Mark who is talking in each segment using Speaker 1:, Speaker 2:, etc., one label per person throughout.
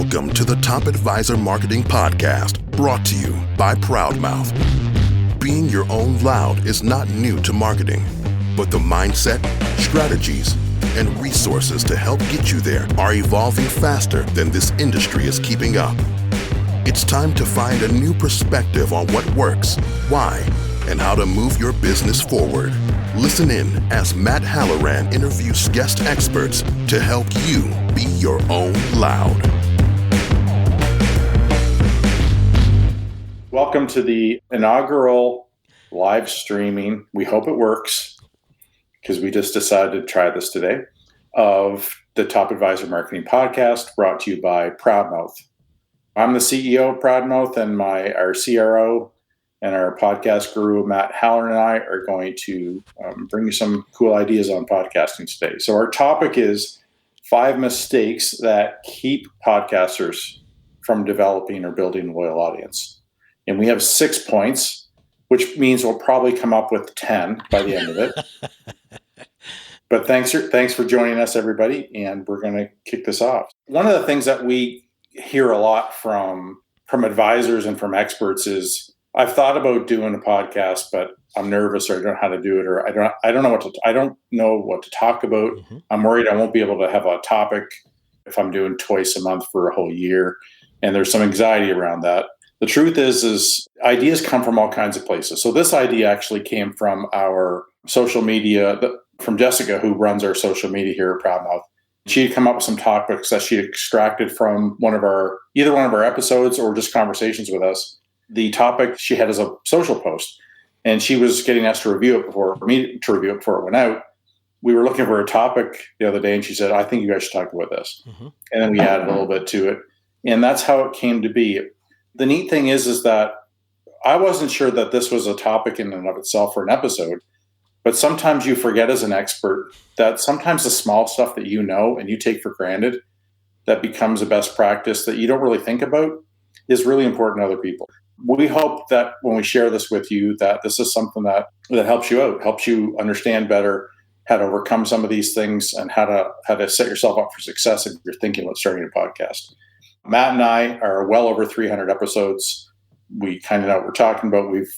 Speaker 1: Welcome to the Top Advisor Marketing Podcast, brought to you by ProudMouth. Being your own loud is not new to marketing, but the mindset, strategies, and resources to help get you there are evolving faster than this industry is keeping up. It's time to find a new perspective on what works, why, and how to move your business forward. Listen in as Matt Halloran interviews guest experts to help you be your own loud.
Speaker 2: Welcome to the inaugural live streaming, we hope it works, because we just decided to try this today, of the Top Advisor Marketing Podcast, brought to you by ProudMouth. I'm the CEO of ProudMouth, and our CRO and our podcast guru, Matt Halloran, and I are going to bring you some cool ideas on podcasting today. So our topic is 5 mistakes that keep podcasters from developing or building a loyal audience. And we have 6 points, which means we'll probably come up with 10 by the end of it. But thanks for joining us, everybody, and we're going to kick this off. One of the things that we hear a lot from advisors and from experts is, I've thought about doing a podcast, but I'm nervous, or I don't know how to do it, or I don't know what to talk about. Mm-hmm. I'm worried I won't be able to have a topic if I'm doing twice a month for a whole year, and there's some anxiety around that. The truth is ideas come from all kinds of places. So this idea actually came from our social media, from Jessica, who runs our social media here at ProudMouth. She had come up with some topics that she extracted from either one of our episodes or just conversations with us. The topic she had as a social post, and she was getting us to review it before it went out. We were looking for a topic the other day, and she said, I think you guys should talk about this. Mm-hmm. And then we added a little bit to it. And that's how it came to be. The neat thing is that I wasn't sure that this was a topic in and of itself for an episode, but sometimes you forget as an expert that sometimes the small stuff that you know and you take for granted that becomes a best practice that you don't really think about is really important to other people. We hope that when we share this with you, that this is something that helps you out, helps you understand better how to overcome some of these things and how to set yourself up for success if you're thinking about starting a podcast. Matt and I are well over 300 episodes. We kind of know what we're talking about. We've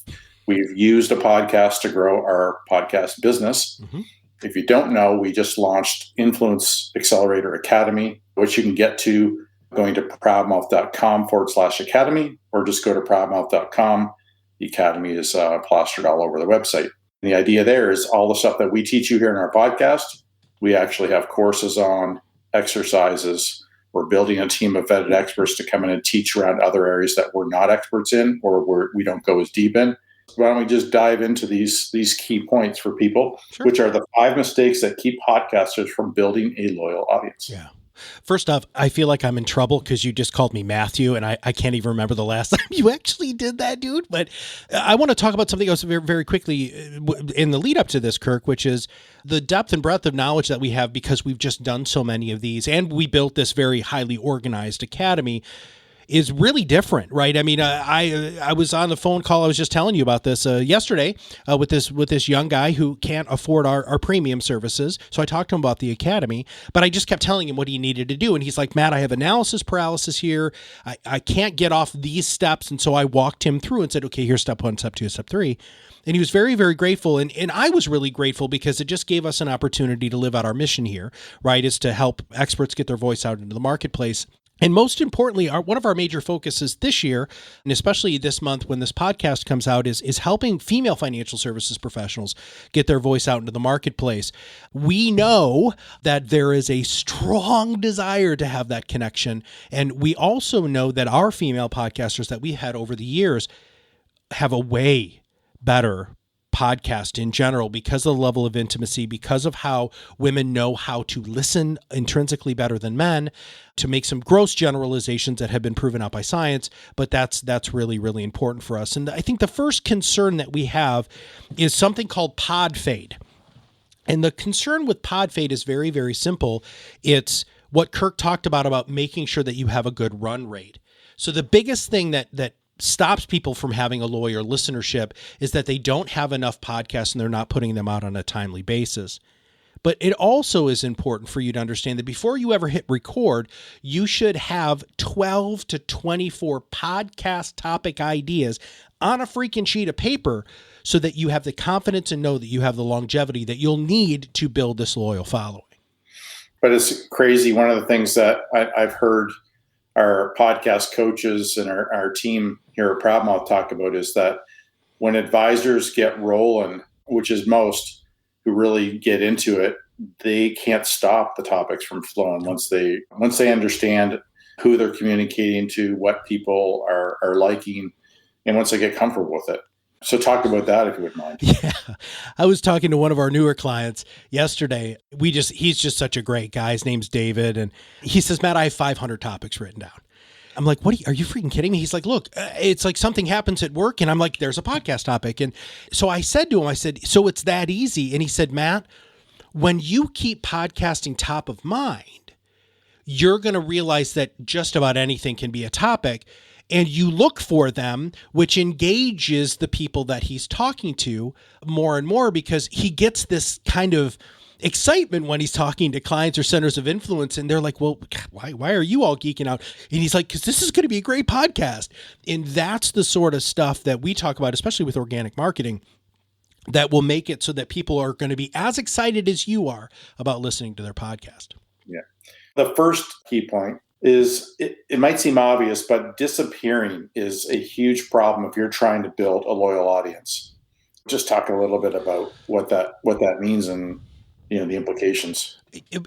Speaker 2: used a podcast to grow our podcast business. Mm-hmm. If you don't know, we just launched Accelerator Academy, which you can get to going to proudmouth.com/academy, or just go to proudmouth.com. The academy is plastered all over the website. And the idea there is all the stuff that we teach you here in our podcast, we actually have courses on, exercises. We're building a team of vetted experts to come in and teach around other areas that we're not experts in, or we don't go as deep in. Why don't we just dive into these key points for people, Sure. which are the 5 mistakes that keep podcasters from building a loyal audience.
Speaker 3: Yeah. First off, I feel like I'm in trouble because you just called me Matthew, and I can't even remember the last time you actually did that, dude. But I want to talk about something else very, very quickly in the lead up to this, Kirk, which is the depth and breadth of knowledge that we have because we've just done so many of these, and we built this very highly organized academy, is really different, right? I mean, I was on the phone call. I was just telling you about this yesterday with this young guy who can't afford our premium services. So I talked to him about the academy, but I just kept telling him what he needed to do. And he's like, Matt, I have analysis paralysis here. I can't get off these steps. And so I walked him through and said, okay, here's step 1, step 2, step 3. And he was very, very grateful. And I was really grateful because it just gave us an opportunity to live out our mission here, right? Is to help experts get their voice out into the marketplace. And most importantly, one of our major focuses this year, and especially this month when this podcast comes out, is helping female financial services professionals get their voice out into the marketplace. We know that there is a strong desire to have that connection. And we also know that our female podcasters that we had over the years have a way better podcast in general because of the level of intimacy, because of how women know how to listen intrinsically better than men, to make some gross generalizations that have been proven out by science, but that's really, really important for us. And I think the first concern that we have is something called pod fade. And the concern with pod fade is very, very simple. It's what Kirk talked about making sure that you have a good run rate. So the biggest thing that stops people from having a loyal listenership is that they don't have enough podcasts and they're not putting them out on a timely basis. But it also is important for you to understand that before you ever hit record, you should have 12 to 24 podcast topic ideas on a freaking sheet of paper so that you have the confidence and know that you have the longevity that you'll need to build this loyal following.
Speaker 2: But it's crazy. One of the things that I've heard our podcast coaches and our team here at ProudMouth talk about is that when advisors get rolling, which is most who really get into it, they can't stop the topics from flowing once they understand who they're communicating to, what people are liking, and once they get comfortable with it. So talk about that if you wouldn't mind.
Speaker 3: Yeah. I was talking to one of our newer clients yesterday. He's just such a great guy. His name's David. And he says, Matt, I have 500 topics written down. I'm like, are you freaking kidding me? He's like, look, it's like something happens at work. And I'm like, there's a podcast topic. And so I said to him, so it's that easy. And he said, Matt, when you keep podcasting top of mind, you're going to realize that just about anything can be a topic. And you look for them, which engages the people that he's talking to more and more, because he gets this kind of excitement when he's talking to clients or centers of influence. And they're like, well, why are you all geeking out? And he's like, because this is going to be a great podcast. And that's the sort of stuff that we talk about, especially with organic marketing, that will make it so that people are going to be as excited as you are about listening to their podcast.
Speaker 2: Yeah. The first key point is it might seem obvious, but disappearing is a huge problem if you're trying to build a loyal audience. Just talk a little bit about what that means and the implications.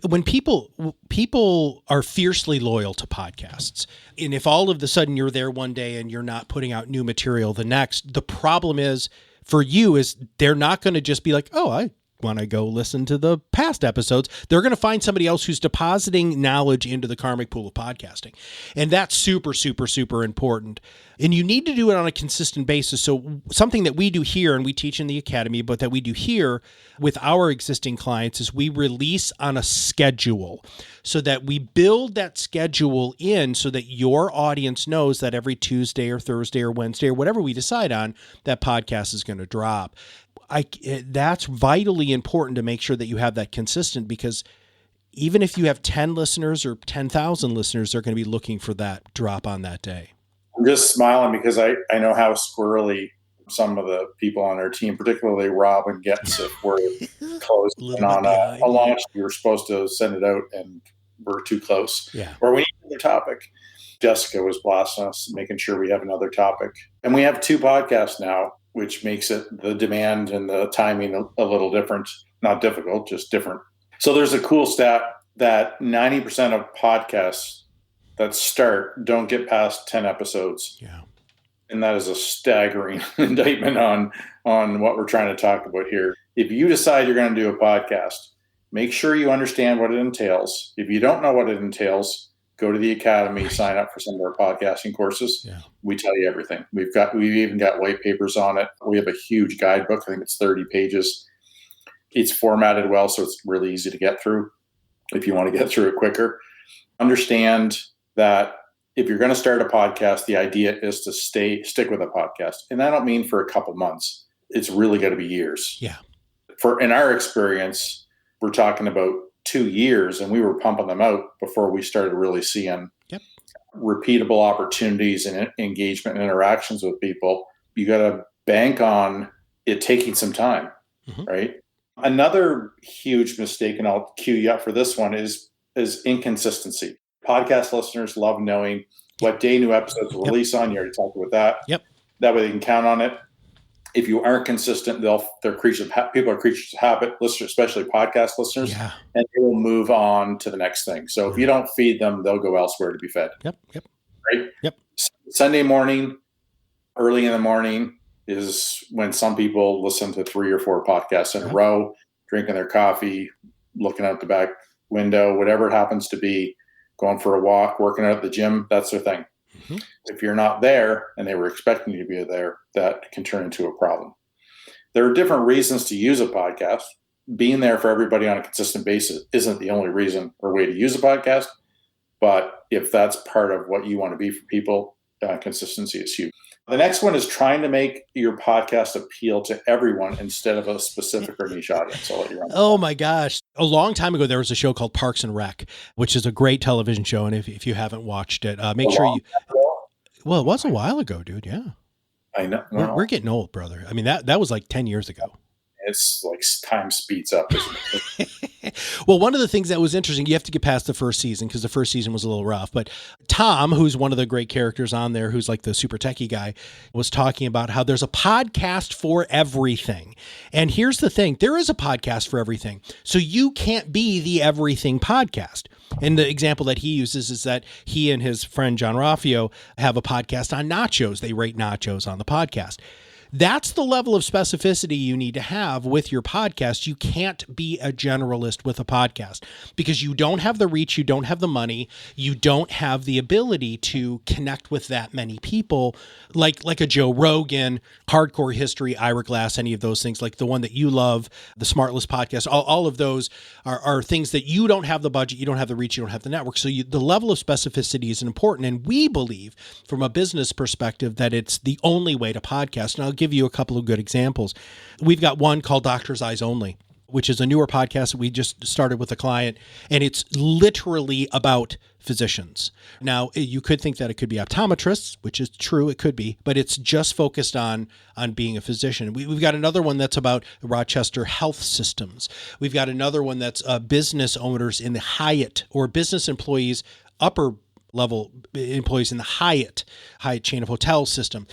Speaker 3: When people are fiercely loyal to podcasts, and if all of a sudden you're there one day and you're not putting out new material the next, the problem is for you is they're not going to just be like, oh, I want to go listen to the past episodes. They're going to find somebody else who's depositing knowledge into the karmic pool of podcasting. And that's super, super, super important. And you need to do it on a consistent basis. So something that we do here and we teach in the academy, but that we do here with our existing clients is we release on a schedule so that we build that schedule in so that your audience knows that every Tuesday or Thursday or Wednesday or whatever we decide on, that podcast is going to drop. That's vitally important to make sure that you have that consistent, because even if you have 10 listeners or 10,000 listeners, they're going to be looking for that drop on that day.
Speaker 2: I'm just smiling because I know how squirrely some of the people on our team, particularly Robin, gets if we're close on a launch. We were supposed to send it out and we're too close.
Speaker 3: Yeah.
Speaker 2: Or we need another topic. Jessica was blasting us, making sure we have another topic. And we have 2 podcasts now, which makes it the demand and the timing a little different. Not difficult, just different. So there's a cool stat that 90% of podcasts that start don't get past 10 episodes.
Speaker 3: Yeah.
Speaker 2: And that is a staggering indictment on what we're trying to talk about here. If you decide you're going to do a podcast, make sure you understand what it entails. If you don't know what it entails, go to the academy, sign up for some of our podcasting courses.
Speaker 3: Yeah.
Speaker 2: We tell you everything. We've even got white papers on it. We have a huge guidebook. I think it's 30 pages. It's formatted well, so it's really easy to get through if you want to get through it quicker. Understand that if you're going to start a podcast, the idea is to stick with a podcast. And I don't mean for a couple months. It's really got to be years.
Speaker 3: Yeah.
Speaker 2: In our experience, we're talking about 2 years, and we were pumping them out before we started really seeing repeatable opportunities and engagement and interactions with people. You got to bank on it taking some time, right? Another huge mistake, and I'll cue you up for this one, is inconsistency. Podcast listeners love knowing what day new episodes will release on. You already talked about that.
Speaker 3: Yep.
Speaker 2: That way they can count on it. If you aren't consistent, they're creatures of people are creatures of habit, listeners, especially podcast listeners, and they will move on to the next thing. So if you don't feed them, they'll go elsewhere to be fed.
Speaker 3: Yep.
Speaker 2: Right?
Speaker 3: Yep.
Speaker 2: Sunday morning, early in the morning is when some people listen to 3 or 4 podcasts in a row, drinking their coffee, looking out the back window, whatever it happens to be, going for a walk, working out at the gym. That's their thing. If you're not there and they were expecting you to be there, that can turn into a problem. There are different reasons to use a podcast. Being there for everybody on a consistent basis isn't the only reason or way to use a podcast. But if that's part of what you want to be for people, consistency is huge. The next one is trying to make your podcast appeal to everyone instead of a specific or niche audience. I'll let you run.
Speaker 3: Oh my gosh. A long time ago, there was a show called Parks and Rec, which is a great television show. And if you haven't watched it, make sure you, well, it was a while ago, dude. Yeah.
Speaker 2: I know.
Speaker 3: We're getting old, brother. I mean, that was like 10 years ago.
Speaker 2: It's like time speeds up.
Speaker 3: Well, one of the things that was interesting, you have to get past the first season because the first season was a little rough, but Tom, who's one of the great characters on there, who's like the super techie guy, was talking about how there's a podcast for everything. And here's the thing, there is a podcast for everything. So you can't be the everything podcast. And the example that he uses is that he and his friend John Raffio have a podcast on nachos. They rate nachos on the podcast. That's the level of specificity you need to have with your podcast. You can't be a generalist with a podcast because you don't have the reach, you don't have the money, you don't have the ability to connect with that many people like a Joe Rogan, Hardcore History, Ira Glass, any of those things, like the one that you love, the Smartless podcast, all of those are things that you don't have the budget, you don't have the reach, you don't have the network. So the level of specificity is important. And we believe from a business perspective that it's the only way to podcast. And I'll give you a couple of good examples. We've got one called Doctor's Eyes Only, which is a newer podcast that we just started with a client, and it's literally about physicians. Now, you could think that it could be optometrists, which is true, it could be, but it's just focused on being a physician. We've got another one that's about Rochester health systems. We've got another one that's business owners in the Hyatt, or business employees, upper level employees in the Hyatt chain of hotel system.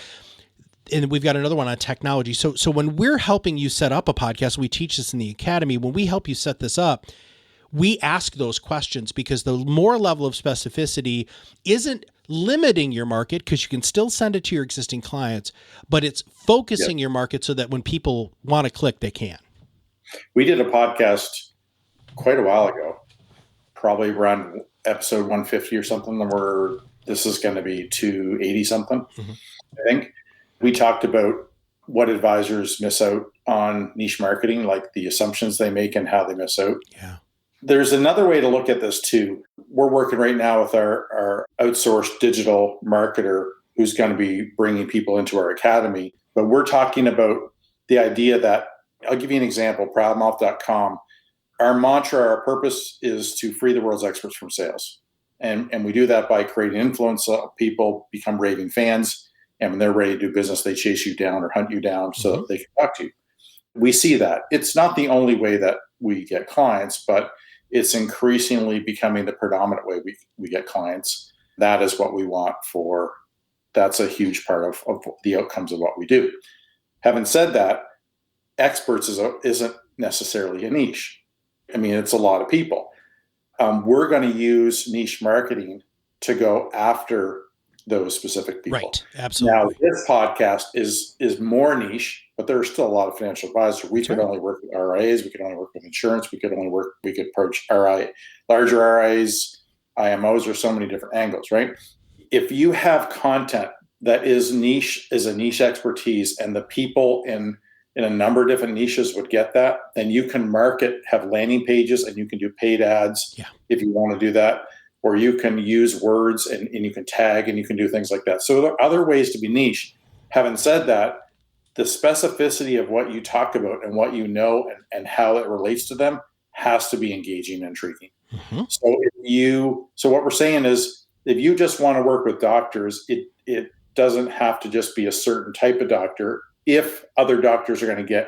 Speaker 3: And we've got another one on technology. So when we're helping you set up a podcast, we teach this in the academy. When we help you set this up, we ask those questions because the more level of specificity isn't limiting your market, because you can still send it to your existing clients, but it's focusing your market so that when people want to click, they can.
Speaker 2: We did a podcast quite a while ago, probably around episode 150 or something. This is going to be 280 something, I think. We talked about what advisors miss out on niche marketing, like the assumptions they make and how they miss out.
Speaker 3: Yeah.
Speaker 2: There's another way to look at this too. We're working right now with our outsourced digital marketer who's going to be bringing people into our academy. But we're talking about the idea that, I'll give you an example, ProudMouth.com. Our mantra, our purpose is to free the world's experts from sales. And we do that by creating influence. People become raving fans. And when they're ready to do business, they chase you down or hunt you down so that they can talk to you. We see that. It's not the only way that we get clients, but it's increasingly becoming the predominant way we get clients. That is what we want that's a huge part of the outcomes of what we do. Having said that, experts isn't necessarily a niche. I mean, it's a lot of people. We're going to use niche marketing to go after those specific people.
Speaker 3: Right. Absolutely.
Speaker 2: Now, this podcast is more niche, but there are still a lot of financial advisors. We could only work with RIAs. We could only work with insurance. We could approach larger RIAs, IMOs, or so many different angles, right? If you have content that is niche, is a niche expertise, and the people in a number of different niches would get that, then you can have landing pages, and you can do paid ads if you want to do that. Or you can use words and you can tag and you can do things like that. So there are other ways to be niche. Having said that, the specificity of what you talk about and what you know and how it relates to them has to be engaging and intriguing. So what we're saying is, if you just want to work with doctors, it doesn't have to just be a certain type of doctor if other doctors are going to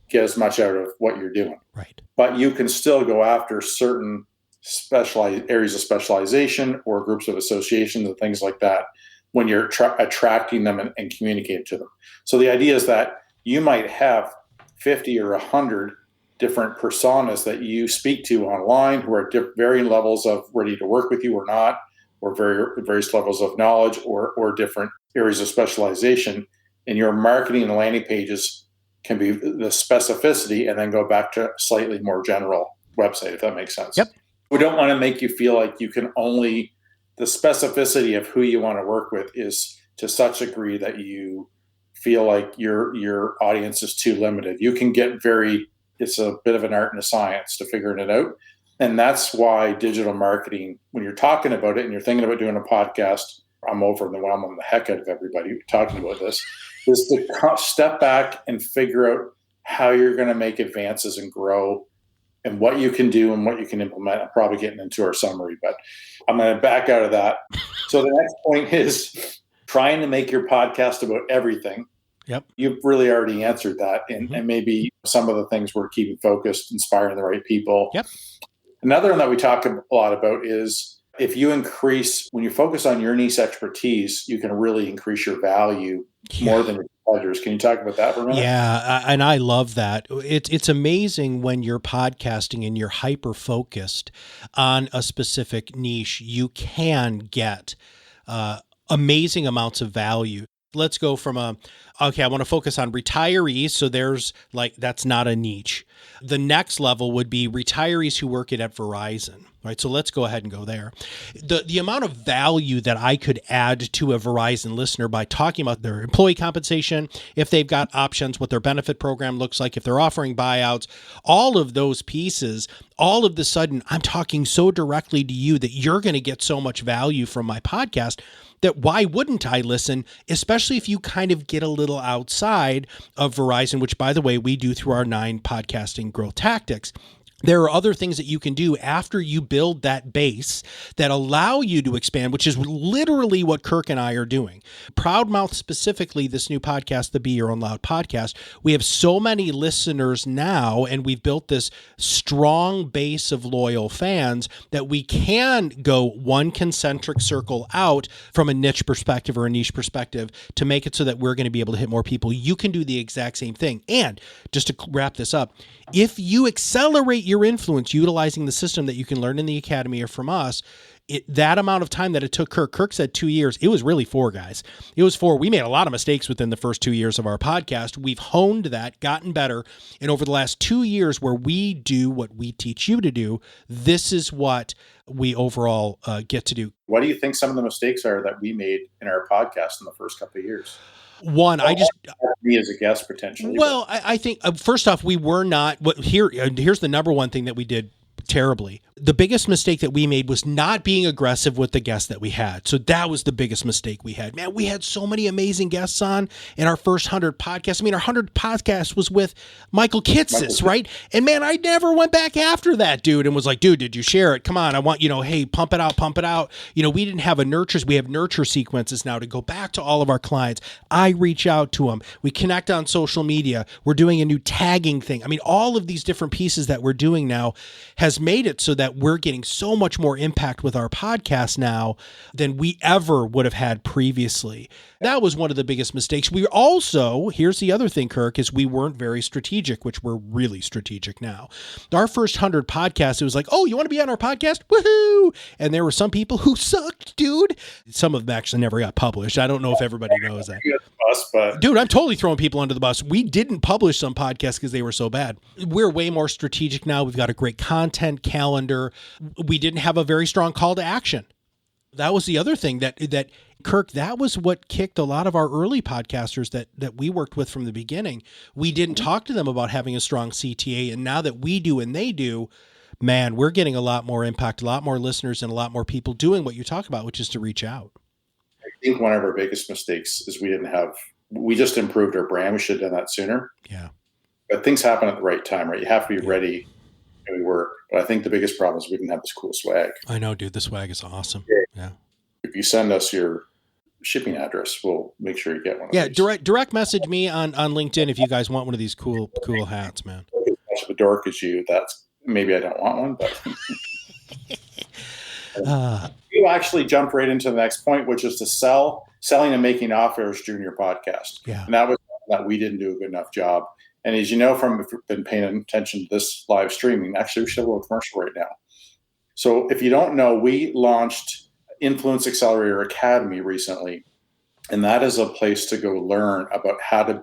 Speaker 2: get as much out of what you're doing.
Speaker 3: Right. But
Speaker 2: you can still go after certain specialized areas of specialization or groups of associations and things like that when you're attracting them and communicating to them. So the idea is that you might have 50 or 100 different personas that you speak to online who are varying levels of ready to work with you or not, or various levels of knowledge or different areas of specialization. And your marketing and landing pages can be the specificity and then go back to a slightly more general website, if that makes sense.
Speaker 3: Yep.
Speaker 2: We don't want to make you feel like the specificity of who you want to work with is to such a degree that you feel like your audience is too limited. You can get it's a bit of an art and a science to figuring it out. And that's why digital marketing, when you're talking about it and you're thinking about doing a podcast, I'm overwhelming the heck out of everybody talking about this, is to step back and figure out how you're going to make advances and grow and what you can do and what you can implement. I'm probably getting into our summary, but I'm going to back out of that. So the next point is trying to make your podcast about everything.
Speaker 3: Yep.
Speaker 2: You've really already answered that. And maybe some of the things we're keeping focused, inspiring the right people.
Speaker 3: Yep.
Speaker 2: Another one that we talk a lot about is if you when you focus on your niche expertise, you can really increase your value more than your competitors. Can you talk about that for a minute?
Speaker 3: Yeah, and I love that. It's amazing when you're podcasting and you're hyper-focused on a specific niche, you can get amazing amounts of value. Let's go from I want to focus on retirees. So that's not a niche. The next level would be retirees who work at Verizon, right? So let's go ahead and go there. The amount of value that I could add to a Verizon listener by talking about their employee compensation, if they've got options, what their benefit program looks like, if they're offering buyouts, all of those pieces, all of the sudden, I'm talking so directly to you that you're going to get so much value from my podcast that why wouldn't I listen, especially if you kind of get a little outside of Verizon, which, by the way, we do through our 9 podcasting growth tactics. There are other things that you can do after you build that base that allow you to expand, which is literally what Kirk and I are doing. ProudMouth specifically, this new podcast, the Be Your Own Loud podcast, we have so many listeners now, and we've built this strong base of loyal fans that we can go one concentric circle out from a niche perspective or a niche perspective to make it so that we're going to be able to hit more people. You can do the exact same thing. And just to wrap this up, if you accelerate your influence utilizing the system that you can learn in the academy or from us, that amount of time that it took Kirk said 2 years, it was really 4, guys. It was 4. We made a lot of mistakes within the first 2 years of our podcast. We've honed that, gotten better. And over the last 2 years where we do what we teach you to do, this is what we overall get to do.
Speaker 2: What do you think some of the mistakes are that we made in our podcast in the first couple of years?
Speaker 3: One,
Speaker 2: me as a guest potentially.
Speaker 3: Well, I think first off, we were not. Here's the number one thing that we did terribly. The biggest mistake that we made was not being aggressive with the guests that we had. So that was the biggest mistake we had. Man, we had so many amazing guests on in our first 100 podcasts. I mean, our 100 podcast was with Michael Kitsis, right? And man, I never went back after that dude and was like, dude, did you share it? Come on. I want, hey, pump it out, pump it out. We didn't have we have nurture sequences now to go back to all of our clients. I reach out to them. We connect on social media. We're doing a new tagging thing. I mean, all of these different pieces that we're doing now has made it so that we're getting so much more impact with our podcast now than we ever would have had previously. That was one of the biggest mistakes. We also, here's the other thing, Kirk, is we weren't very strategic, which we're really strategic now. Our first 100 podcasts, it was like, oh, you want to be on our podcast? Woohoo! And there were some people who sucked, dude. Some of them actually never got published. I don't know if everybody knows that. Dude, I'm totally throwing people under the bus. We didn't publish some podcasts because they were so bad. We're way more strategic now. We've got a great content calendar. We didn't have a very strong call to action. That was the other thing that Kirk, that was what kicked a lot of our early podcasters that we worked with from the beginning. We didn't talk to them about having a strong CTA. And now that we do and they do, man, we're getting a lot more impact, a lot more listeners, and a lot more people doing what you talk about, which is to reach out.
Speaker 2: I think one of our biggest mistakes is we just improved our brand. We should have done that sooner.
Speaker 3: Yeah.
Speaker 2: But things happen at the right time, right? You have to be ready. And we were. But I think the biggest problem is we didn't have this cool swag.
Speaker 3: I know, dude. The swag is awesome. Yeah.
Speaker 2: If you send us your shipping address, we'll make sure you get one.
Speaker 3: Yeah, direct message me on LinkedIn if you guys want one of these cool hats, man.
Speaker 2: As much of a dork as you, that's maybe I don't want one, but you actually jumped right into the next point, which is to selling and making offers during your podcast.
Speaker 3: Yeah,
Speaker 2: and that was that we didn't do a good enough job. And as you know, if you've been paying attention to this live streaming, actually we should have a little commercial right now. So if you don't know, we launched Influence Accelerator Academy recently, and that is a place to go learn about how to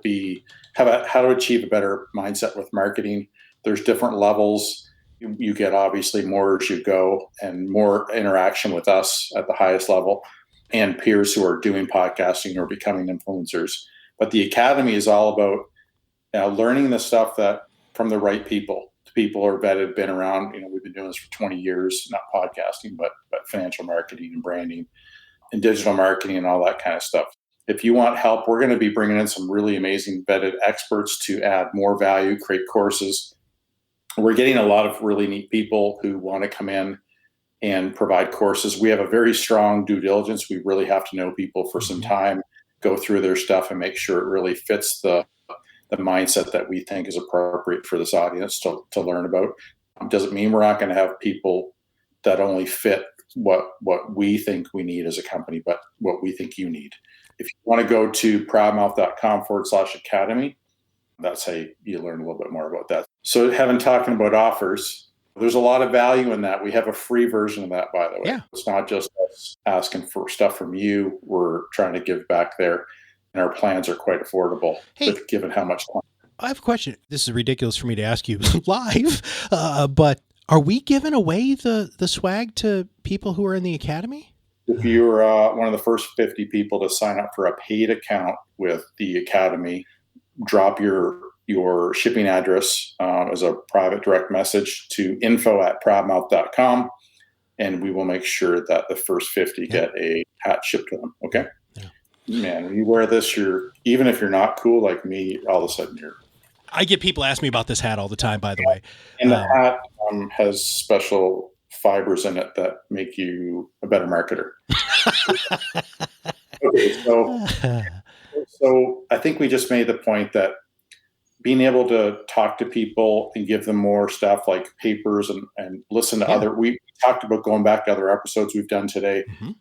Speaker 2: achieve a better mindset with marketing. There's different levels. You get obviously more as you go and more interaction with us at the highest level and peers who are doing podcasting or becoming influencers. But the Academy is all about learning the stuff that from the right people. People are vetted, been around. We've been doing this for 20 years, not podcasting, but financial marketing and branding. in digital marketing and all that kind of stuff. If you want help, we're going to be bringing in some really amazing vetted experts to add more value, create courses. We're getting a lot of really neat people who want to come in and provide courses. We have a very strong due diligence. We really have to know people for some time, go through their stuff and make sure it really fits the mindset that we think is appropriate for this audience to learn about. Doesn't mean we're not going to have people that only fit what we think we need as a company, but what we think you need. If you want to go to proudmouth.com/academy, that's how you learn a little bit more about that. So having talking about offers, there's a lot of value in that. We have a free version of that, by the way.
Speaker 3: Yeah.
Speaker 2: It's not just us asking for stuff from you. We're trying to give back there, and our plans are quite affordable, given how much time.
Speaker 3: I have a question. This is ridiculous for me to ask you live, but are we giving away the swag to people who are in the Academy?
Speaker 2: If you're one of the first 50 people to sign up for a paid account with the Academy, drop your shipping address as a private direct message to info@proudmouth.com, and we will make sure that the first 50 get a hat shipped to them. Okay? Yeah. Man, when you wear this, even if you're not cool like me, all of a sudden
Speaker 3: I get people ask me about this hat all the time, by the way.
Speaker 2: And the hat has special fibers in it that make you a better marketer. Okay, so I think we just made the point that being able to talk to people and give them more stuff like papers and listen to we talked about going back to other episodes we've done today. Mm-hmm.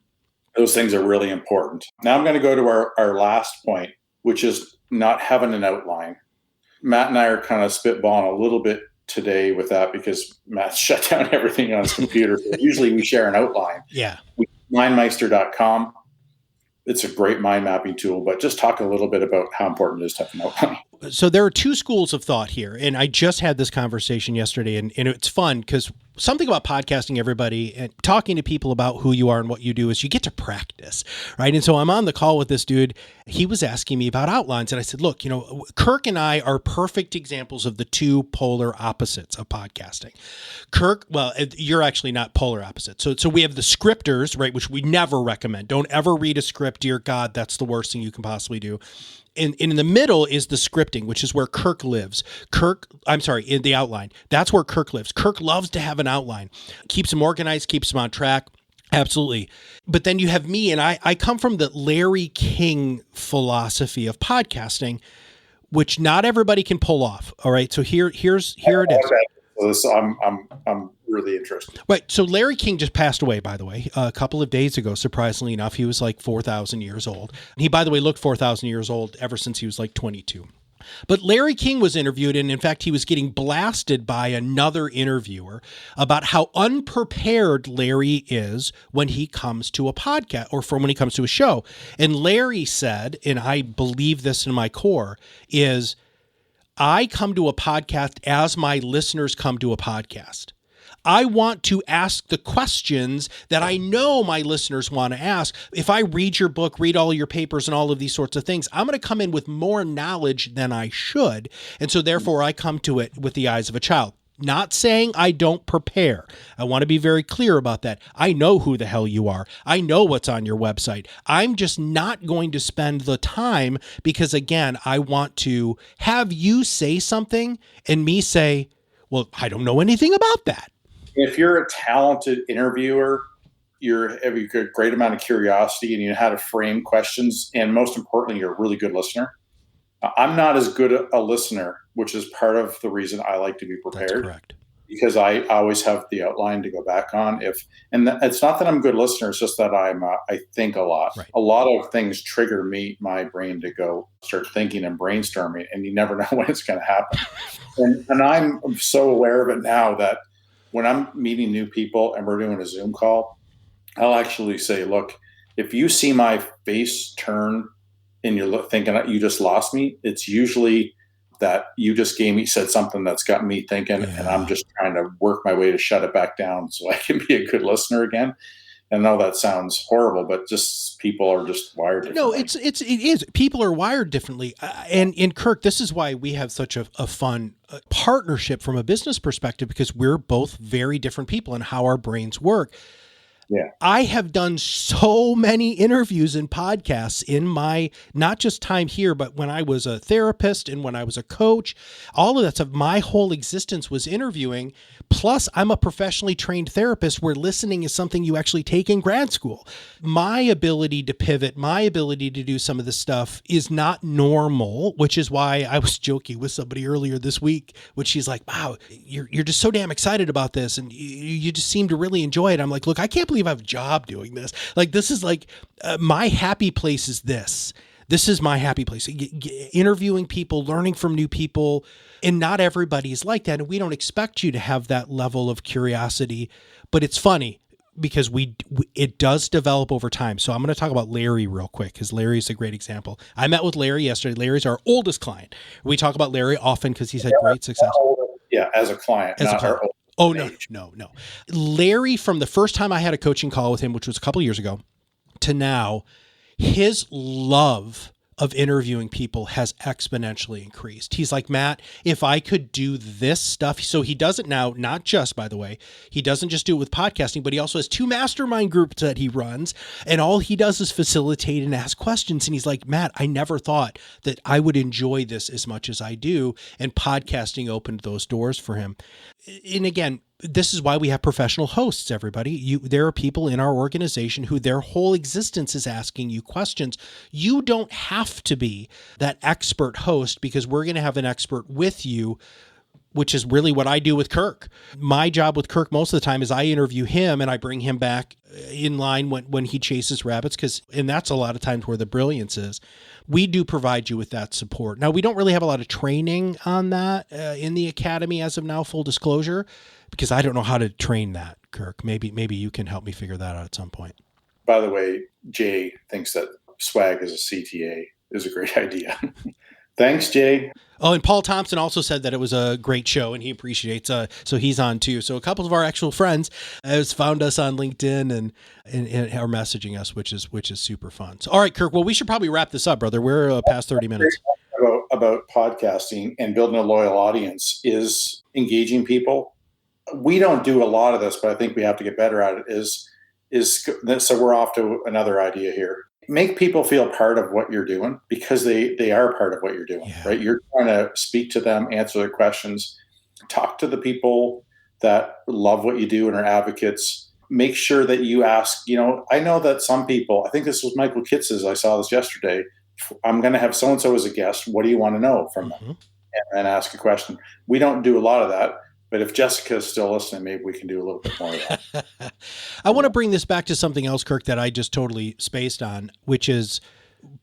Speaker 2: Those things are really important. Now I'm going to go to our last point, which is not having an outline. Matt and I are kind of spitballing a little bit today with that because Matt shut down everything on his computer. So usually we share an outline.
Speaker 3: Yeah.
Speaker 2: Mindmeister.com. It's a great mind mapping tool, but just talk a little bit about how important it is to have an outline.
Speaker 3: So there are two schools of thought here, and I just had this conversation yesterday, and it's fun because something about podcasting, everybody, and talking to people about who you are and what you do is you get to practice, right? And so I'm on the call with this dude. He was asking me about outlines, and I said, look, Kirk and I are perfect examples of the two polar opposites of podcasting. Kirk, well, you're actually not polar opposite. So we have the scripters, right, which we never recommend. Don't ever read a script. Dear God, that's the worst thing you can possibly do. And in the middle is the scripting, which is where Kirk lives. In the outline. That's where Kirk lives. Kirk loves to have an outline. Keeps him organized, keeps him on track. Absolutely. But then you have me, and I come from the Larry King philosophy of podcasting, which not everybody can pull off. All right. So here it is.
Speaker 2: So I'm really interested.
Speaker 3: Right. So Larry King just passed away, by the way, a couple of days ago, surprisingly enough. He was like 4,000 years old. He, by the way, looked 4,000 years old ever since he was like 22. But Larry King was interviewed, and in fact, he was getting blasted by another interviewer about how unprepared Larry is when he comes to a podcast or when he comes to a show. And Larry said, and I believe this in my core, is I come to a podcast as my listeners come to a podcast. I want to ask the questions that I know my listeners want to ask. If I read your book, read all your papers and all of these sorts of things, I'm going to come in with more knowledge than I should. And so therefore I come to it with the eyes of a child. Not saying I don't prepare. I want to be very clear about that. I know who the hell you are. I know what's on your website. I'm just not going to spend the time because, again, I want to have you say something and me say, well, I don't know anything about that.
Speaker 2: If you're a talented interviewer, you have a great amount of curiosity and you know how to frame questions, and most importantly, you're a really good listener. I'm not as good a listener, which is part of the reason I like to be prepared.
Speaker 3: That's correct.
Speaker 2: Because I always have the outline to go back on. It's not that I'm a good listener; it's just that I think a lot. Right. A lot of things trigger my brain to go start thinking and brainstorming, and you never know when it's going to happen. and I'm so aware of it now that when I'm meeting new people and we're doing a Zoom call, I'll actually say, look, if you see my face turn and you're thinking you just lost me, it's usually that you just said something that's got me thinking, and I'm just trying to work my way to shut it back down so I can be a good listener again. And I know that sounds horrible, but just people are just wired differently.
Speaker 3: No, it is. People are wired differently. And in Kirk, this is why we have such a fun partnership from a business perspective, because we're both very different people in how our brains work.
Speaker 2: Yeah.
Speaker 3: I have done so many interviews and podcasts in my, not just time here, but when I was a therapist and when I was a coach, all of that stuff, my whole existence was interviewing. Plus, I'm a professionally trained therapist where listening is something you actually take in grad school. My ability to pivot, my ability to do some of this stuff is not normal, which is why I was joking with somebody earlier this week, which she's like, wow, you're just so damn excited about this. And you just seem to really enjoy it. I'm like, look, I can't believe I have a job doing this. Like, this is like, my happy place is this. This is my happy place. Interviewing people, learning from new people, and not everybody is like that. And we don't expect you to have that level of curiosity, but it's funny because it does develop over time. So I'm going to talk about Larry real quick because Larry's a great example. I met with Larry yesterday. Larry's our oldest client. We talk about Larry often because he's had great success.
Speaker 2: Yeah, as a client, not our old.
Speaker 3: Oh, no. Larry, from the first time I had a coaching call with him, which was a couple of years ago, to now, his love of interviewing people has exponentially increased. He's like, Matt, if I could do this stuff. So he does it now, not just, by the way, he doesn't just do it with podcasting, but he also has 2 mastermind groups that he runs. And all he does is facilitate and ask questions. And he's like, Matt, I never thought that I would enjoy this as much as I do. And podcasting opened those doors for him. And again, this is why we have professional hosts, everybody. There are people in our organization who their whole existence is asking you questions. You don't have to be that expert host because we're going to have an expert with you, which is really what I do with Kirk. My job with Kirk most of the time is I interview him and I bring him back in line when he chases rabbits, and that's a lot of times where the brilliance is. We do provide you with that support. Now, we don't really have a lot of training on that in the academy as of now, full disclosure, because I don't know how to train that, Kirk. Maybe you can help me figure that out at some point.
Speaker 2: By the way, Jay thinks that swag as a CTA is a great idea. Thanks, Jay.
Speaker 3: Oh, and Paul Thompson also said that it was a great show and he appreciates, so he's on too. So a couple of our actual friends has found us on LinkedIn and are messaging us, which is super fun. So, all right, Kirk, well, we should probably wrap this up, brother. We're past 30 minutes.
Speaker 2: About podcasting and building a loyal audience is engaging people. We don't do a lot of this, but I think we have to get better at it so we're off to another idea here. Make people feel part of what you're doing because they are part of what you're doing, right? You're trying to speak to them, answer their questions, talk to the people that love what you do and are advocates. Make sure that you ask, I know that some people, I think this was Michael Kitz's, I saw this yesterday. I'm going to have so-and-so as a guest. What do you want to know from them? And then ask a question. We don't do a lot of that. But if Jessica is still listening, maybe we can do a little bit more of that.
Speaker 3: I want to bring this back to something else, Kirk, that I just totally spaced on, which is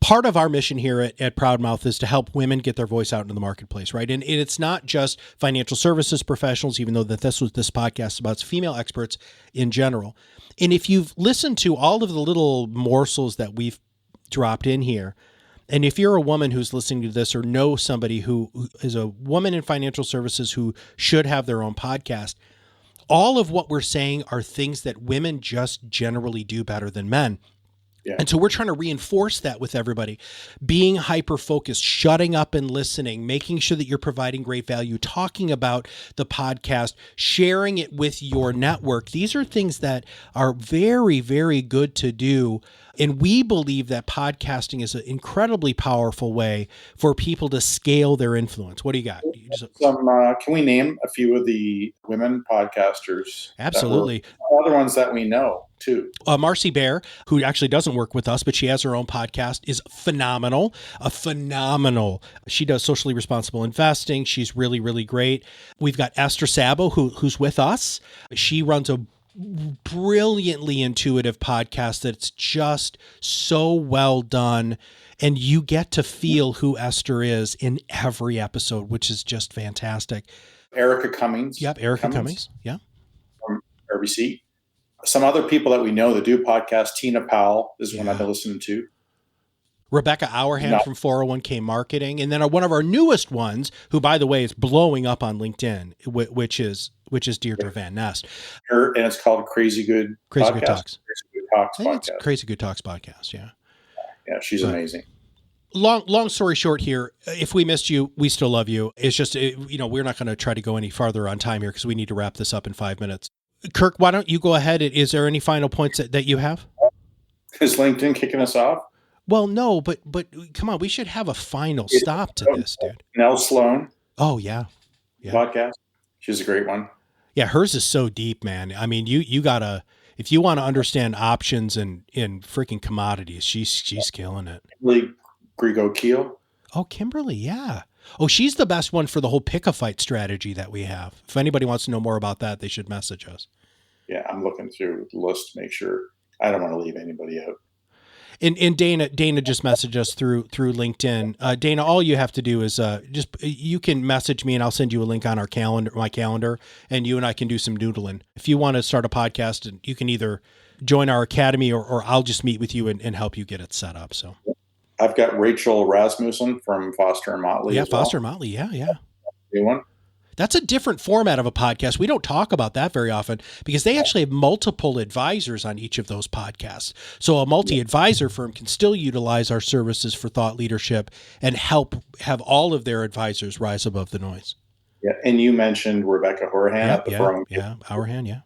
Speaker 3: part of our mission here at ProudMouth is to help women get their voice out into the marketplace, right? And it's not just financial services professionals, even though this podcast is about, it's female experts in general. And if you've listened to all of the little morsels that we've dropped in here, and if you're a woman who's listening to this or know somebody who is a woman in financial services who should have their own podcast, all of what we're saying are things that women just generally do better than men. Yeah. And so we're trying to reinforce that with everybody, being hyper-focused, shutting up and listening, making sure that you're providing great value, talking about the podcast, sharing it with your network. These are things that are very, very good to do. And we believe that podcasting is an incredibly powerful way for people to scale their influence. What do you got?
Speaker 2: Can we name a few of the women podcasters?
Speaker 3: Absolutely.
Speaker 2: Other ones that we know too.
Speaker 3: Marcy Bear, who actually doesn't work with us, but she has her own podcast, is phenomenal. She does socially responsible investing. She's really, really great. We've got Esther Sabo, who's with us. She runs a brilliantly intuitive podcast that's just so well done, and you get to feel who Esther is in every episode, which is just fantastic.
Speaker 2: Erica Cummings.
Speaker 3: Yep, Erica Cummings. Yeah.
Speaker 2: From RBC. Some other people that we know that do podcasts. Tina Powell is one I've been listening to.
Speaker 3: Rebecca Auerhand from 401k Marketing. And then one of our newest ones, who, by the way, is blowing up on LinkedIn, which is Deirdre Van Nest.
Speaker 2: And it's called Crazy Good
Speaker 3: Talks.
Speaker 2: Crazy Good Talks podcast.
Speaker 3: It's Crazy Good Talks podcast, yeah.
Speaker 2: Yeah, she's amazing.
Speaker 3: Long story short here, if we missed you, we still love you. It's just, we're not going to try to go any farther on time here because we need to wrap this up in 5 minutes. Kirk, why don't you go ahead? Is there any final points that you have?
Speaker 2: Is LinkedIn kicking us off?
Speaker 3: Well, no, but come on, we should have a final stop to this, dude.
Speaker 2: Nell Sloan.
Speaker 3: Oh, yeah.
Speaker 2: Podcast. She's a great one.
Speaker 3: Yeah, hers is so deep, man. I mean, you gotta, if you want to understand options in freaking commodities, she's killing it.
Speaker 2: Kimberly Grigo-Keel.
Speaker 3: Oh, Kimberly, yeah. Oh, she's the best one for the whole pick-a-fight strategy that we have. If anybody wants to know more about that, they should message us.
Speaker 2: Yeah, I'm looking through the list to make sure. I don't want to leave anybody out.
Speaker 3: And Dana just messaged us through LinkedIn. Dana, all you have to do is you can message me and I'll send you a link on my calendar, and you and I can do some doodling. If you want to start a podcast, and you can either join our academy or I'll just meet with you and help you get it set up. So
Speaker 2: I've got Rachel Rasmussen from Foster and Motley.
Speaker 3: Yeah, Foster and Motley. Yeah.
Speaker 2: New one.
Speaker 3: That's a different format of a podcast. We don't talk about that very often because they actually have multiple advisors on each of those podcasts. So a multi-advisor firm can still utilize our services for thought leadership and help have all of their advisors rise above the noise.
Speaker 2: Yeah, and you mentioned Rebecca Horahan at the Forum.
Speaker 3: Yeah, Horahan, yeah.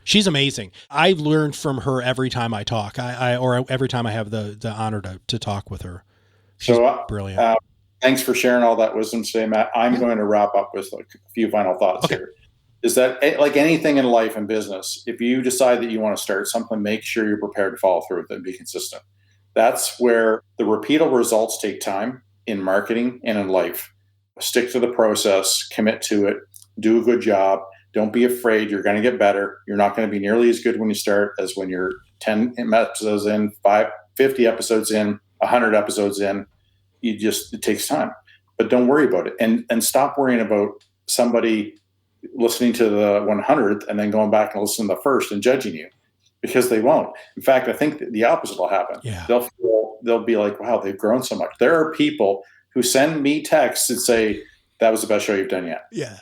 Speaker 3: She's amazing. I've learned from her every time I talk, or every time I have the honor to talk with her. She's brilliant.
Speaker 2: Thanks for sharing all that wisdom today, Matt. I'm going to wrap up with a few final thoughts here. Is that, like anything in life and business, if you decide that you want to start something, make sure you're prepared to follow through with it and be consistent. That's where the repeatable results take time in marketing and in life. Stick to the process, commit to it, do a good job. Don't be afraid. You're going to get better. You're not going to be nearly as good when you start as when you're 10 episodes in, 50 episodes in, 100 episodes in. It takes time, but don't worry about it. And stop worrying about somebody listening to the 100th and then going back and listening to the first and judging you, because they won't. In fact, I think the opposite will happen.
Speaker 3: Yeah.
Speaker 2: They'll be like, wow, they've grown so much. There are people who send me texts and say, that was the best show you've done yet.
Speaker 3: Yeah.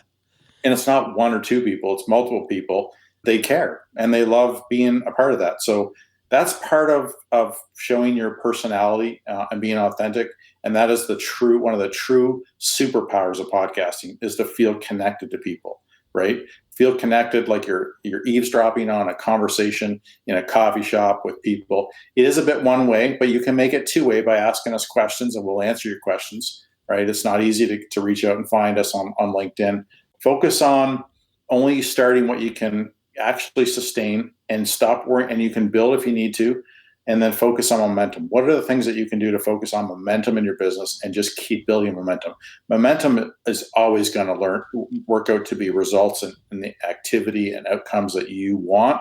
Speaker 2: And it's not one or two people, it's multiple people. They care and they love being a part of that. So that's part of showing your personality and being authentic. And that is one of the true superpowers of podcasting, is to feel connected to people, right? Feel connected, like you're eavesdropping on a conversation in a coffee shop with people. It is a bit one way, but you can make it two way by asking us questions and we'll answer your questions, right? It's not easy to reach out and find us on LinkedIn. Focus on only starting what you can actually sustain, and stop worrying, and you can build if you need to, and then focus on momentum. What are the things that you can do to focus on momentum in your business and just keep building momentum? Momentum is always going to work out to be results in the activity and outcomes that you want.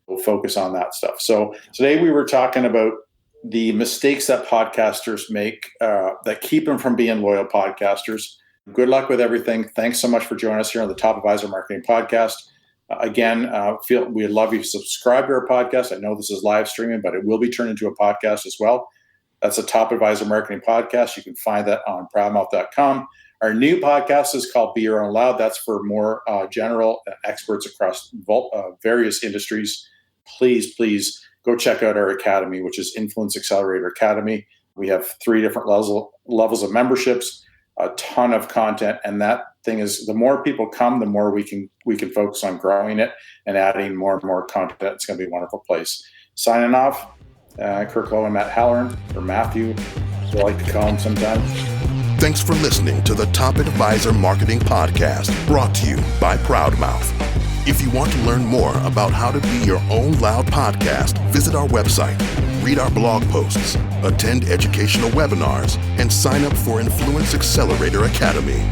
Speaker 2: We'll focus on that stuff. So today we were talking about the mistakes that podcasters make that keep them from being loyal podcasters. Good luck with everything. Thanks so much for joining us here on the Top Advisor Marketing Podcast. Again, we'd love you to subscribe to our podcast. I know this is live streaming, but it will be turned into a podcast as well. That's a Top Advisor Marketing Podcast. You can find that on ProudMouth.com. Our new podcast is called Be Your Own Loud. That's for more general experts across various industries. Please go check out our academy, which is Influence Accelerator Academy. We have 3 different levels of memberships, a ton of content, and that thing is, the more people come, the more we can focus on growing it and adding more and more content. It's going to be a wonderful place. Signing off, Kirk Lowe and Matt Halloran, or Matthew, as I like to call him sometimes.
Speaker 1: Thanks for listening to the Top Advisor Marketing Podcast, brought to you by ProudMouth. If you want to learn more about how to be your own loud podcast, visit our website, read our blog posts, attend educational webinars, and sign up for Influence Accelerator Academy.